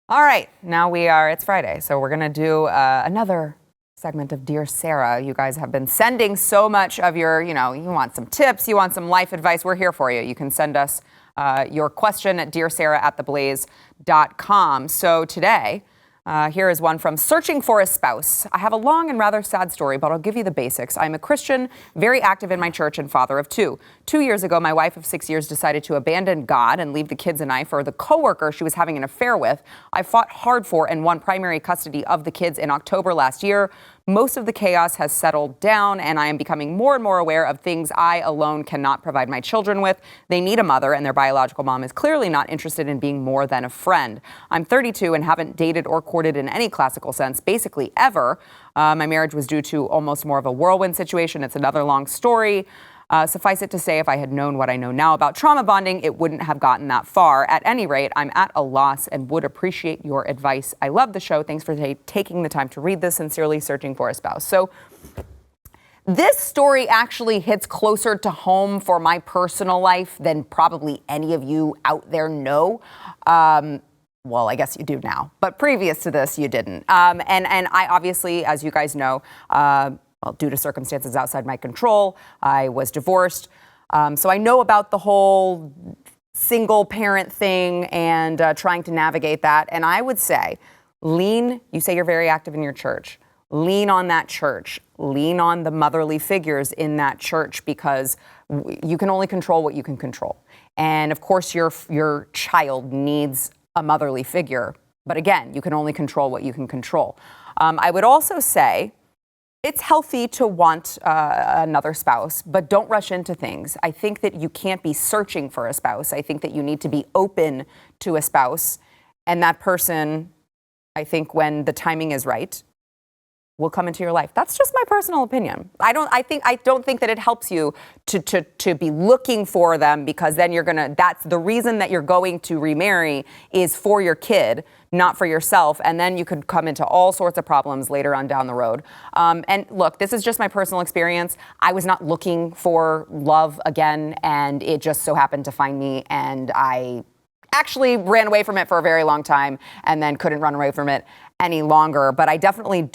All right, it's Friday, so we're going to do another segment of Dear Sarah. You guys have been sending so much of your, you want some tips, you want some life advice. We're here for you. You can send us your question at dearsarah@theblaze.com. So today, here is one from Searching for a Spouse. I have a long and rather sad story, but I'll give you the basics. I'm a Christian, very active in my church, and father of two. 2 years ago, my wife of 6 years decided to abandon God and leave the kids and I for the coworker she was having an affair with. I fought hard for and won primary custody of the kids in October last year. Most of the chaos has settled down, and I am becoming more and more aware of things I alone cannot provide my children with. They need a mother, and their biological mom is clearly not interested in being more than a friend. I'm 32 and haven't dated or courted in any classical sense, basically ever. My marriage was due to almost more of a whirlwind situation. It's another long story. Suffice it to say, if I had known what I know now about trauma bonding, it wouldn't have gotten that far. At any rate, I'm at a loss and would appreciate your advice. I love the show. Thanks for taking the time to read this. Sincerely, Searching for a Spouse. So this story actually hits closer to home for my personal life than probably any of you out there know. Well, I guess you do now, but previous to this, you didn't. And I obviously, as you guys know, due to circumstances outside my control, I was divorced. So I know about the whole single parent thing and trying to navigate that. And I would say, you say you're very active in your church. Lean on that church. Lean on the motherly figures in that church, because you can only control what you can control. And of course, your child needs a motherly figure. But again, you can only control what you can control. I would also say, it's healthy to want another spouse, but don't rush into things. I think that you can't be searching for a spouse. I think that you need to be open to a spouse, and that person, I think when the timing is right, will come into your life. That's just my personal opinion. I don't think that it helps you to be looking for them, because then that's the reason that you're going to remarry is for your kid, not for yourself. And then you could come into all sorts of problems later on down the road. And look, this is just my personal experience. I was not looking for love again, and it just so happened to find me, and I actually ran away from it for a very long time and then couldn't run away from it any longer. But I definitely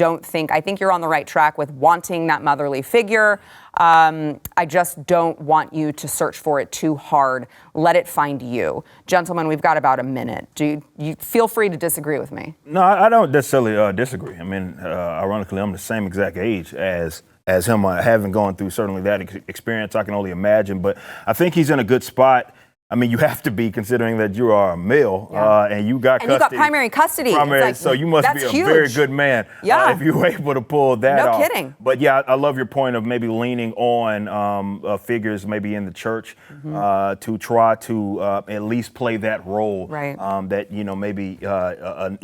I think you're on the right track with wanting that motherly figure. I just don't want you to search for it too hard. Let it find you. Gentlemen, we've got about a minute. Do you feel free to disagree with me? No, I don't necessarily disagree. I mean, ironically, I'm the same exact age as him. I haven't gone through certainly that experience. I can only imagine, but I think he's in a good spot. I mean, you have to be, considering that you are a male, and you got custody. And you got primary custody. So you must be a huge. very good man if you were able to pull that off. No kidding. But yeah, I love your point of maybe leaning on figures maybe in the church to try to at least play that role that, maybe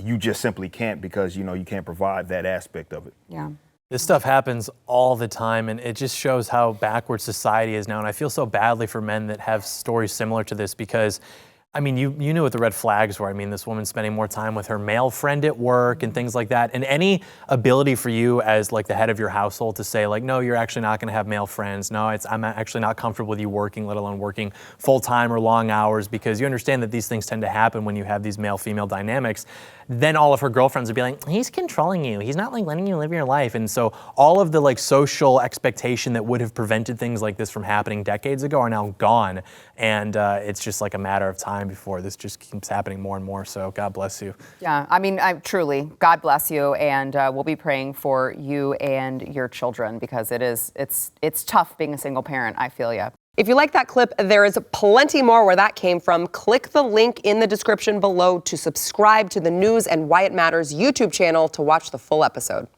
you just simply can't, because, you can't provide that aspect of it. Yeah. This stuff happens all the time, and it just shows how backward society is now. And I feel so badly for men that have stories similar to this, because, I mean, you knew what the red flags were. I mean, this woman spending more time with her male friend at work and things like that. And any ability for you as like the head of your household to say like, no, you're actually not going to have male friends. No, I'm actually not comfortable with you working, let alone working full time or long hours, because you understand that these things tend to happen when you have these male-female dynamics. Then all of her girlfriends would be like, he's controlling you. He's not like letting you live your life. And so all of the like social expectation that would have prevented things like this from happening decades ago are now gone. And it's just like a matter of time before this just keeps happening more and more. So God bless you. Yeah, I mean, truly, God bless you. And we'll be praying for you and your children, because it's tough being a single parent. I feel you. If you like that clip, there is plenty more where that came from. Click the link in the description below to subscribe to the News and Why It Matters YouTube channel to watch the full episode.